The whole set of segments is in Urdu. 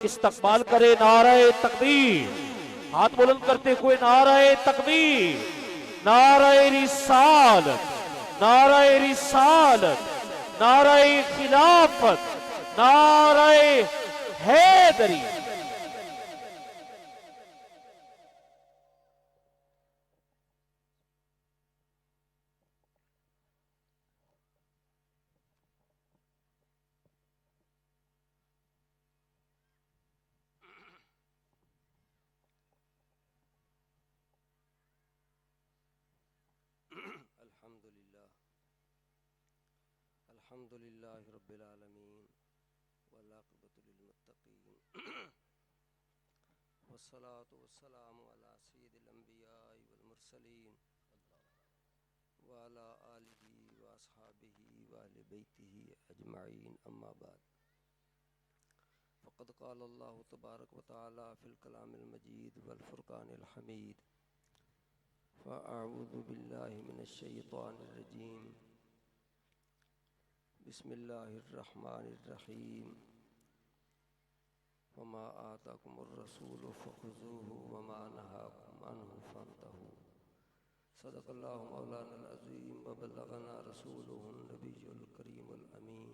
استقبال کرے نعرہ تکبیر، ہاتھ بلند کرتے ہوئے نعرہ تکبیر، نعرہ رسالت، نعرہ رسالت، نعرہ خلافت، نعرہ حیدری۔ الحمدللہ رب العالمین والعاقبۃ للمتقین والصلاة والسلام علی سید الانبیاء والمرسلین وعلی آلہ واصحابہ واہل بیتہ اجمعین، اما بعد فقد قال اللہ تبارک وتعالی فی الکلام المجید والفرقان الحمید فاعوذ باللہ من الشیطان الرجیم، بسم اللہ الرحمن الرحیم، وما آتاکم الرسول فخذوہ وما نہاکم عنہ فانتہوا، صدق اللہ مولانا العظیم وبلغنا رسولہ النبی الکریم الامین،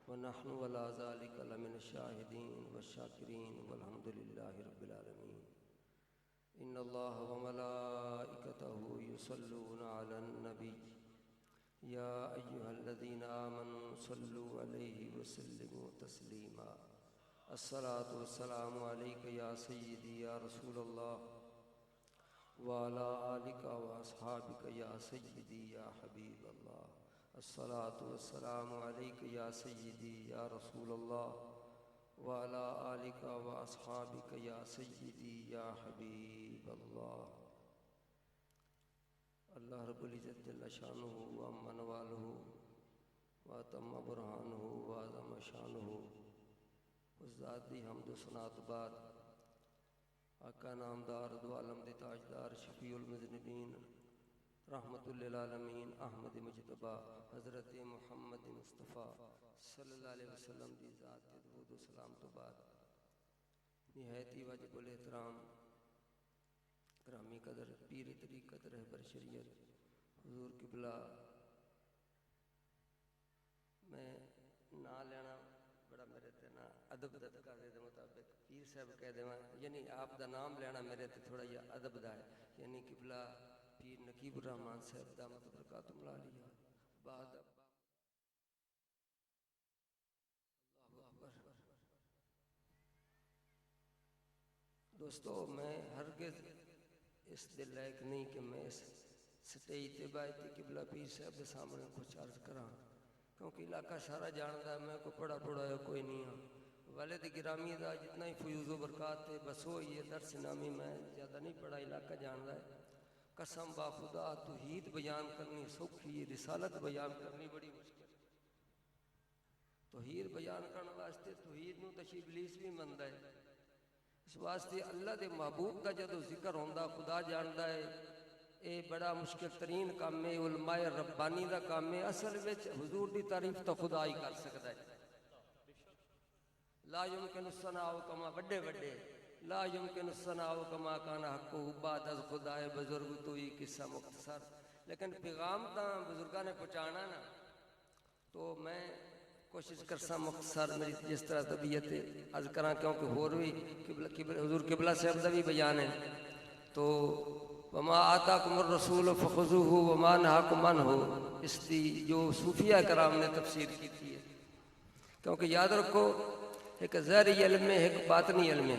ونحن ولا ذلک لمن الشاہدین والشاکرین والحمد للہ رب العالمین۔ ان اللہ وملائکتہ یصلون علی النبی یا ایہا الذین آمنوا صلوا علیہ وسلموا تسلیما، الصلاۃ والسلام علیک یا سیدی یا رسول اللہ وعلی آلک واصحابک یا سیدی یا حبیب اللہ، الصلاۃ والسلام علیک یا سیدی یا رسول اللہ وعلی آلک واصحابک یا سیدی یا حبیب اللہ۔ اللہ رب العزت جل شانہ وعم نوالہ واتم برہانہ وعظم شانہ، اس ذات دی حمد و ثنا تو بعد آقا نامدار دو عالم دی تاجدار شفیع المذنبین رحمت للعالمین احمد مجتبیٰ حضرت محمد مصطفیٰ صلی اللہ علیہ وسلم دی ذات کے درود و سلام تو بعد نہایتی واجب الاحترام گرامی قدر پیر طریقت رہبر شریعت حضور قبلہ، میں نا لینا بڑا میرے تے نا ادب دا تقاضے دے مطابق پیر صاحب کہہ دے یعنی آپ دا نام لینا میرے تے تھوڑا یہ ادب دا ہے، یعنی قبلہ پیر نقیب الرحمن صاحب دامت برکاتہ ملالیا بعد دوستو، میں ہرگز اس دل لائق نہیں کہ میں اس سٹیج تے بائی قبلہ پیر صاحب دے سامنے کچھ عرض کراں، کیونکہ علاقہ سارا جاندا ہے میں کو پڑھا ہے کوئی نہیں ہاں، والد گرامی دا جتنا ہی فیوز و برکات ہے بس وہ یہ درس نامی میں زیادہ نہیں پڑھا، علاقہ جاندا ہے۔ قسم با خدا توحید بیان کرنی سوکھی، رسالت بیان کرنی بڑی مشکل، توحید بیان کرنے واسطے توحید نو تے ابلیس بھی مندا ہے، اس واسطے اللہ دے محبوب دا جدو ذکر ہوندا خدا جاندا ہے اے بڑا مشکل ترین کام ہے، علماء ربانی دا کام ہے، اصل وچ حضور دی تعریف تو خدا ہی کر سکتا ہے۔ لا یمکن الثناء کما بڑے بڑے لا یمکن الثناء کما کان حق بعد از خدائے بزرگ تو ہی قصہ مختصر، لیکن پیغام تا بزرگاں نے پہنچانا نا، تو میں کوشش کرسا مختصر میری جس طرح طبیعت ہے عرض کراں، کیونکہ ہور بھی حضور قبلہ صاحب دا بھی بیان ہے، تو وما آتاکم الرسول فخذوہ وما نہاکم عنہ، اس دی جو صوفیہ کرام نے تفسیر کی تھی ہے، کیونکہ یاد رکھو ایک ظاہری علم ہے ایک باطنی علم ہے،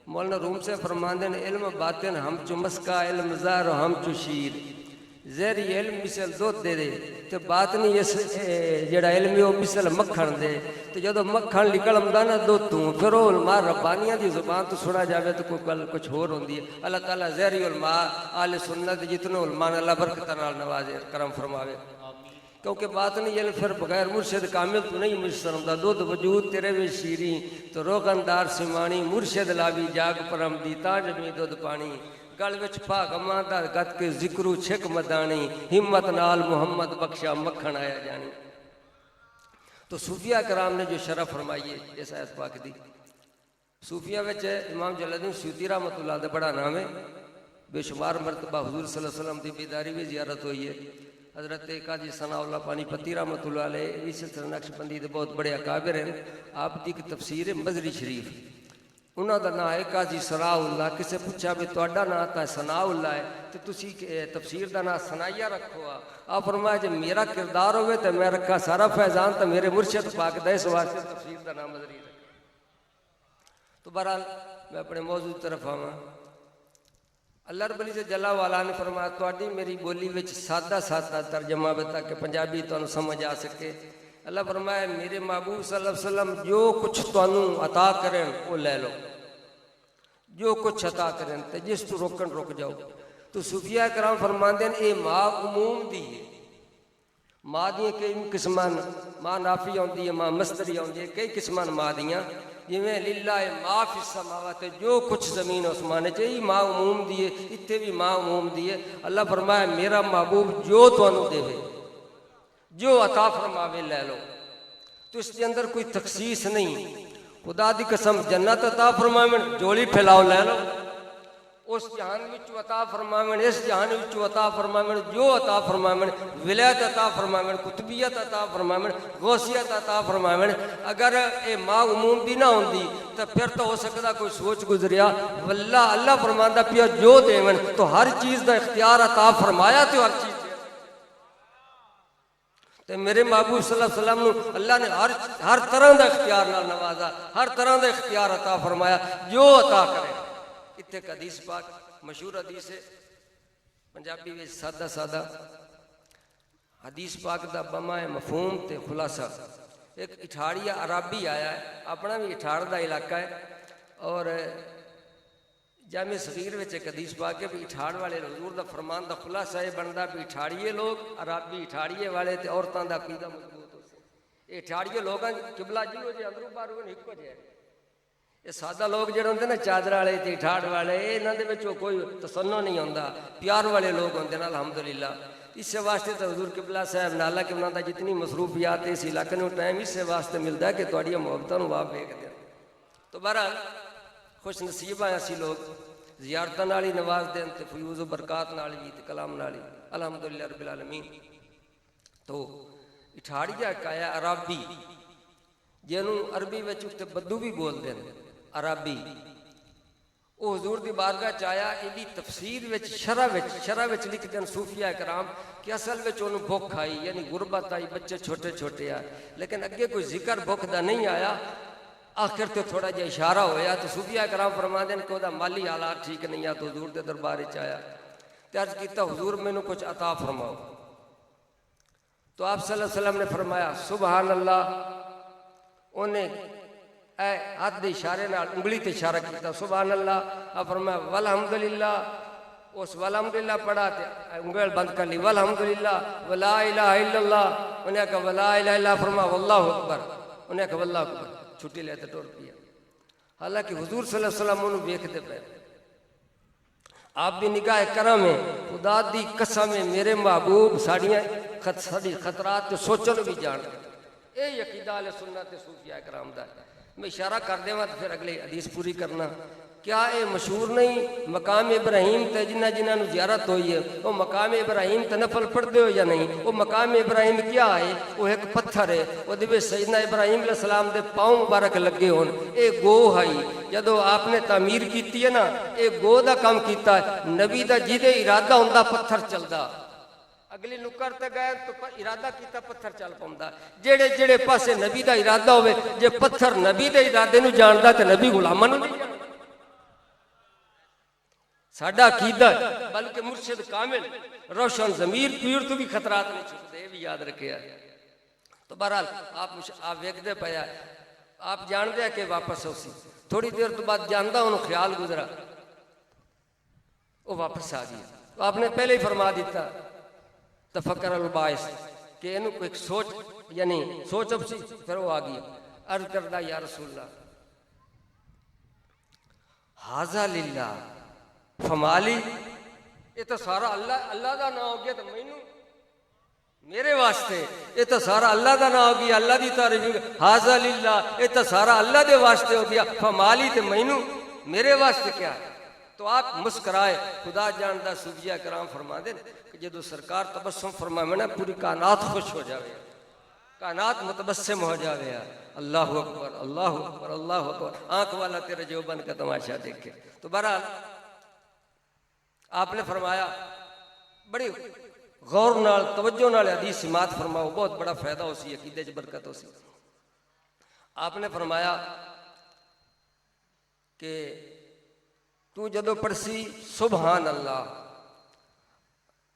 مولانا روم سے فرماندے ہیں علم باطن ہم چو مسکا علم ظاہر ہم چو شیر، ظاہری علم مثل دودھ دے دے تو باطنی جڑا علم ہے وہ مثل مکھن دے، تو جدو مکھن نکل آمدا نا دودھ تو پھر وہ علماء ربانیاں دی زبان تو سنا جاوے تو کوئی گل کچھ ہور ہوندی ہے۔ اللہ تعالیٰ ظاہری علماء اہل سنت جتنے علماء نے اللہ برکت نال نوازے کرم فرماوے، کیونکہ باطنی علم پھر بغیر مرشد کامل تو نہیں میسر ہوندا، دودھ وجود تیرے وچ شیریں تو روغندار سمانی، مرشد لاوی جاگ پرم دی تاں جمی دودھ پانی، گل وچ پا غماں دا گت کے ذکرو چھک مدانی، ہمت نال محمد بخشا مکھن آیا جانی۔ تو صوفیہ کرام نے جو شرح فرمائی ہے اس آیت پاک دی، صوفیہ وچ امام جلال الدین سیوطی رحمۃ اللہ دا بڑا نام ہے، بے شمار مرتبہ حضور صلی اللہ علیہ وسلم دی بیداری بھی زیارت ہوئی ہے۔ حضرت قاضی ثناء اللہ پانی پتی رحمۃ اللہ علیہ بھی سلسلہ نقش بندی دے بہت بڑے اکابر ہیں۔ آپ دی ایک تفسیر ہے مزری شریف، انہوں دا نام ہے قاضی ثناء اللہ۔ کسے پوچھا بھی تہاڈا نام تا ثناء اللہ ہے تے تسی تفسیر دا نام ثنائیہ رکھو آ؟ آپ فرمایا جے میرا کردار ہوئے تے میں رکھا سارا فیضان تے میرے مرشد پاک دا، اس واسطے تفسیر دا نام مزری رکھا۔ تو بہرحال میں اپنے موضوع طرف آواں۔ اللہ رب العزت جل وعلا نے فرمایا تہاڈی میری بولی وچ سادہ سادہ ترجمہ بتا کہ پنجابی تانوں سمجھ آ سکے۔ اللہ فرمایا میرے محبوب صلی اللہ علیہ وسلم جو کچھ تانوں عطا کریں وہ لے لو، جو کچھ عطا کریں تے جس تو روکن رک جاؤ۔ تو صوفیہ کرام فرماندے ہیں اے ماں عموم دی ہے، ماں دیاں کئی قسمان، ماں نافی ہوندی ہے، ماں مصدری ہوندی ہے، کئی قسمان ماں دیاں، جویں للہ ما فی السماوات، جو کچھ زمین آسمان چاہیے ماں عموم دی ہے، اتنے بھی ماں عموم دی ہے۔ اللہ فرمایا میرا محبوب جو تانوں دے جو عطا فرماوے لے لو، تو اس کے اندر کوئی تخصیص نہیں۔ خدا دی قسم جنت عطا فرماوے جولی پھیلاؤ لے لو، اس جہان وچوں عطا فرماوے، اس جہان وچوں عطا فرماوے، جو عطا فرماوے، ولایت عطا فرماوے، قطبیت عطا فرماوے، غوثیت عطا فرماوے۔ اگر اے ماں عموم دی نہ ہوندی تو پھر تو ہو سکتا کوئی سوچ گزریا واللہ اللہ فرماندا پیا جو دیون تو ہر چیز دا اختیار عطا فرمایا تو ہر چیز تے میرے محبوب صلی اللہ علیہ وسلم نو اللہ نے ہر طرح دا اختیار نال نوازا، ہر طرح دا اختیار عطا فرمایا جو عطا کرے۔ اتنے ایک حدیث پاک مشہور حدیث ہے پنجابی میں سادہ سادہ حدیث پاک دا بما ہے مفہوم تے خلاصہ۔ ایک اٹھاڑیا عربی آیا ہے، اپنا بھی اٹھاڑ دا علاقہ ہے، اور جامع صغیر وچ ایک حدیث پاک ہے بھی اٹھاڑ والے حضور دا فرمان دا خلاصہ ہے بندا بھی اٹھاڑیے لوگ عربی اٹھاڑیے والے تے عورتاں دا عقیدہ مضبوط ہو سی۔ اٹھاڑیے لوگاں قبلہ جیو جے اندروں باہروں ایکو جے، یہ سادہ لوگ جڑے ہوندے نا چادر والے تے اٹھاڑ والے انہاں دے وچوں کوئی تصنع نہیں ہوندا، پیار والے لوگ ہوندے نا الحمدللہ۔ اس واسطے تو حضور قبلہ صاحب نالا کہ انہاں دا جتنی مصروفیات اس علاقے نوں ٹائم اس واسطے ملدا ہے کہ تہاڈیاں محبتاں نوں آپ ویکھ دے۔ تو بہرحال خوش نصیب ہیں اسی لوگ، زیارتاں نال ہی نواز دین تے فیوز و برکات نال بھی تے کلام نال ہی الحمدللہ رب العالمین۔ تو اٹھاڑیا کایا عربی جنوں عربی وچ تے بدو بھی بول دے عربی، وہ حضور دی بارگاہ چ آیا، ایدی تفسیر وچ شرح وچ لکھ دین صوفیہ کرام کہ اصل وچ انہوں بھوک آئی یعنی غربت آئی، بچے چھوٹے چھوٹے آئے، لیکن اگے کوئی ذکر بھوک دا نہیں آیا۔ آخر تے تھوڑا جہا اشارہ ہویا تو صوفیہ کرام فرما دین کہ وہ مالی حالات ٹھیک نہیں آ، تو حضور دے دربار چ آیا تے عرض کیتا حضور مینوں کچھ عطا فرماؤ۔ تو آپ صلی اللہ علیہ وسلم نے فرمایا سبحان اللہ، انہیں اے ہاتھ دے اشارے نال انگلی تے اشارہ کیتا سبحان اللہ۔ آپ فرمایا والحمدللہ، اس والحمدللہ پڑھا تے انگل بند کر لی والحمدللہ ولا الہ الا اللہ، انہیں کہا ولا الہ الا اللہ، فرمایا واللہ اکبر، انہیں کہا واللہ اکبر، چھٹی لے تے ٹر پیا۔ حالانکہ حضور صلی اللہ علیہ وسلم انہوں دیکھتے پے، آپ بھی نگاہ کرم ہے، خدا دی قسم ہے میرے محبوب ساڑیاں خطرات تے سوچن بھی جان دے۔ اے عقیدہ اہل سنت صوفیہ کرام دا ہے۔ میں اشارہ کر دے تو پھر اگلی حدیث پوری کرنا۔ کیا اے مشہور نہیں مقام ابراہیم تے جنہاں نو زیارت ہوئی ہے وہ مقام ابراہیم تے نفل پڑھ دے ہو یا نہیں؟ وہ مقام ابراہیم کیا ہے؟ وہ ایک پتھر ہے، وہ دے سیدنا ابراہیم علیہ السلام دے پاؤں مبارک لگے ہون، اے گو ہے جدو آپ نے تعمیر کیتی ہے نا، اے گو دا کام کیتا ہے، نبی دا جیدے ارادہ ہوندا پتھر چلدا، اگلی نکر تے گئے تو ارادہ کیتا پتھر چل پوندا۔ جڑے جڑے پاسے نبی دا ارادہ ہوئے، جے پتھر نبی دے ارادے نو جاندا تے نبی غلاماں نو نہیں جاندا۔ ساڈا عقیدہ بلکہ مرشد کامل روشن ضمیر پیر تو بھی خطرات نہیں چھپتے، یہ بھی یاد رکھے۔ تو بہرحال آپ ویکھدے پیا، آپ جاندے کہ واپس ہو سی، تھوڑی دیر تو بعد جاندا انہوں خیال گزرا، وہ واپس آ گیا۔ تو آپ نے پہلے ہی فرما دیتا تفکر الباعث کہ انہوں کو ایک سوچ یعنی سوچ اب سی، پھر وہ آ گیا۔ عرض کردہ یا رسول اللہ حاذا للہ فمالی، یہ تو سارا اللہ دا نہ ہو گیا تو مینوں میرے واسطے یہ تو سارا اللہ دا نام ہو گیا, اللہ دی تعریف ہاذا للہ, یہ تو سارا اللہ دے واسطے ہو گیا, فمالی تے مینوں میرے واسطے کیا ہے. تو آپ مسکرائے. خدا جاندا صوفیاء کرام فرما دے کہ جدو سرکار تبسم فرمائے نا پوری کائنات خوش ہو جاوے, کائنات متبسم ہو جاوے. اللہ اکبر اللہ اکبر اللہ اکبر. آنکھ والا تیرے جو بن کا تماشا دیکھے. تو بہرحال آپ نے فرمایا بڑی غور نال توجہ نال حدیث سماعت فرماؤ, بہت بڑا فائدہ ہو سی, عقیدے چ برکت ہو سی. آپ نے فرمایا کہ تو جدو پڑھسی سبحان اللہ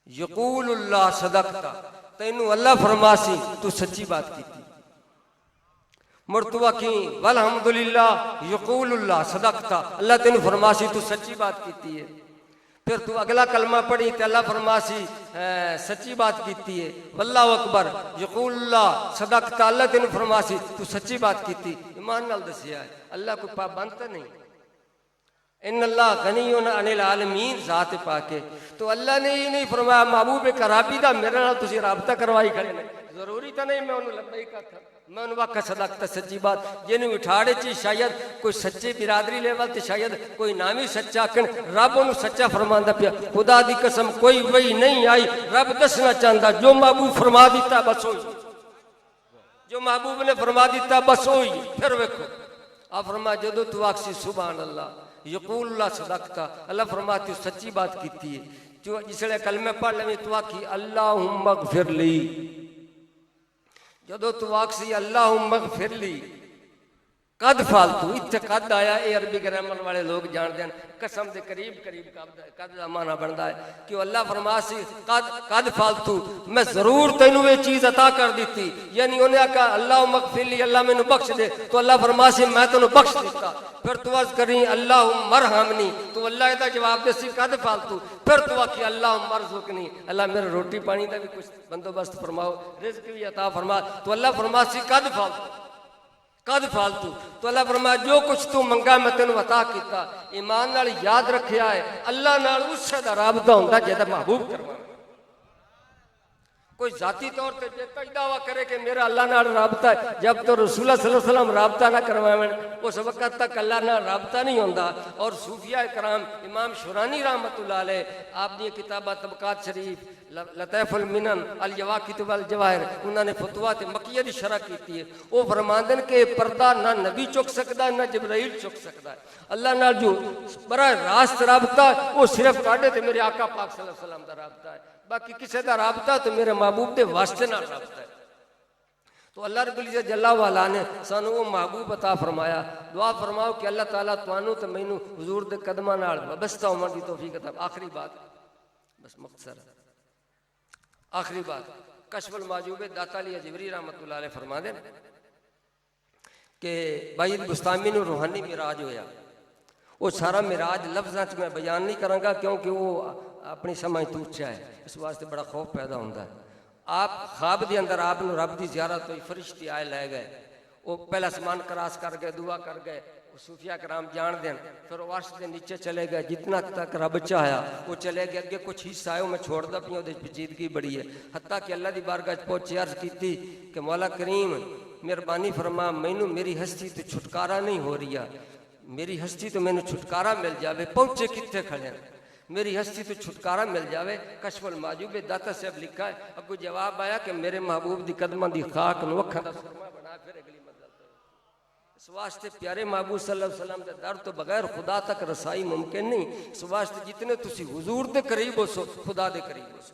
یقول اللہ صدقتا, تینوں اللہ فرماسی تو سچی بات کی تھی. مڑ تو آکھیں والحمدللہ یقول اللہ صدقتا, اللہ تینوں فرماسی تو سچی بات کی ہے. پھر تو اگلا کلمہ پڑھی تو اللہ فرماسی سچی بات کیتی ہے. واللہ اکبر یقول اللہ صدقتا, اللہ تینوں فرماسی تو سچی بات کیتی. ایمان نال دسیا ہے اللہ کوئی پابند تو نہیں. ان اللہ غنی عن العالمین, ذات پاک ہے. تو اللہ نے یہ نہیں فرمایا محبوب کرابی دا میرے نال تسی رابطہ کروائی کھڑے نے, ضروری تو نہیں میں انہوں لبیک کہا, میں انہوں واقع صدقتا سچی بات. جنہوں اٹھاڑے چی شاید کوئی سچے برادری لیول تے شاید کوئی نامی سچا کن رب انہوں سچا فرماندہ پیا. خدا دی قسم کوئی وہی نہیں آئی, رب دسنا چاہتا جو محبوب فرما دیتا بس ہوئی, جو محبوب نے فرما دیتا بس ہوئی. پھر ویکھو آپ فرما جدو تو آکسی سبحان اللہ یقول اللہ صدقتا, اللہ فرماتی سچی بات کیتی ہے. جو جس لئے کلمہ پڑھ لیں تو آکھی اللہم اغفر لی, جدو تو آکسی اللہم اغفر لی قد فالتو, اتھے قد آیا اے عربی گرامر والے لوگ جان دیں قسم دے قریب قد دا معنی بندا ہے کہ اللہ فرماسی قد فالتو, میں ضرور تینوں یہ چیز عطا کر دیتی. یعنی انہیں کہا اللہم اغفر لی, اللہ میں بخش دے, تو اللہ فرماسی میں تینوں بخش دیتا. پھر تو عرض کریں اللہم مرحمنی, تو اللہ دا جواب دے سی قد فالتو. پھر تو آکھی اللہم مرزقنی, اللہ میرے روٹی پانی دا بھی کچھ بندوبست فرماؤ, رزق بھی عطا فرما. تو اللہ فرماسی قد فالتو قد فالتو. تو اللہ فرمایا جو کچھ تو منگا میں تینوں عطا کیتا. ایمان نال یاد رکھیا ہے اللہ نال اس سے دا رابطہ ہوندا جے دا محبوب کروانا. کوئی ذاتی طور تے جے کوئی دعویٰ کرے کہ میرا اللہ نال رابطہ ہے, جب تو رسول اللہ صلی اللہ علیہ وسلم رابطہ نہ کروائیں اس وقت تک اللہ نال رابطہ نہیں ہوندا. اور صوفیاء کرام امام شورانی رحمت اللہ علیہ آپ نے کتابہ طبقات شریف لطیف المنن الیواقت والجواہر انہوں نے فتویٰ تے مکیہ دی شرح کیتی ہے. وہ فرماندن کہ پردہ نہ نبی چک سکتا ہے نہ جبرائیل چک سکتا ہے. اللہ نال جو براہ راست رابطہ وہ صرف کاٹے تے میرے آقا پاک صلی اللہ علیہ وسلم دا رابطہ ہے, باقی کسی دا رابطہ تو میرے محبوب دے واسطے نہ رابطہ ہے. تو اللہ رب العزت جل وعلا نے سانو وہ محبوب عطا فرمایا. دعا فرماؤ کہ اللہ تعالیٰ توانو تے مینوں حضور دے قدماں نال وابستہ ہون دی توفیق عطا. آخری بات بس مختصر آخری بات, کشف المعجوب داتا علی جبری رحمت اللہ علیہ فرما دیں کہ بھائی بستامی نے روحانی معراج ہویا. وہ سارا معراج لفظاں میں بیان نہیں کروں گا کیونکہ وہ اپنی سمجھ تو اچھا ہے, اس واسطے بڑا خوف پیدا ہوتا ہے. آپ خواب دے اندر آپ نے رب دی زیارت ہوئی, فرشتے آئے لے گئے, وہ پہلا آسمان کراس کر گئے, دعا کر گئے, صوفیاء کرام جان دیں. پھر وہ عرش دے نیچے چلے گئے, جتنا تک رب چاہیا وہ چلے گئے. اگے کچھ حصہ ہے وہ میں چھوڑ دا پیا, پیچیدگی بڑی ہے. حتیٰ کہ اللہ دی بارگاہ پہنچے عرض کی تھی کہ مولا کریم مہربانی فرما مینوں میری ہستی تو چھٹکارا نہیں ہو رہی ہے, میری ہستی تو مینوں چھٹکارا مل جاوے. پہنچے کتنے کھڑے ہیں, میری ہستی تو چھٹکارا مل جاوے. کشف المعجوب داتا صاحب لکھا ہے. اگو جواب آیا کہ میرے محبوب دی قدماں دی خاک نو اکھاں دا سرما بنا. پھر اگلی اس واسطے پیارے محبوب صلی اللہ علیہ وسلم دے در تو بغیر خدا تک رسائی ممکن نہیں. اس واسطے جتنے تسی حضور دے قریب ہو سو خدا دے قریب ہو سو.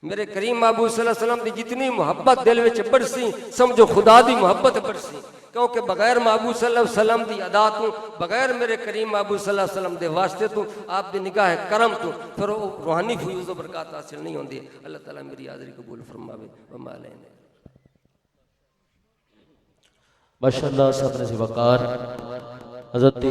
میرے کریم محبوب صلی اللہ علیہ وسلم دی جتنی محبت دل وچ بڑھسی سمجھو خدا دی محبت بڑھسی. کیونکہ بغیر محبوب صلی اللہ علیہ وسلم دی ادا تو, بغیر میرے کریم محبوب صلی اللہ علیہ وسلم دے واسطے تو, آپ دی نگاہ کرم تو پھر روحانی فیوز و برکات حاصل نہیں ہوندی. اللہ تعالیٰ میری حاضری قبول فرماوے. وما علینا. ماشاءاللہ صاحب نے وقار حضرت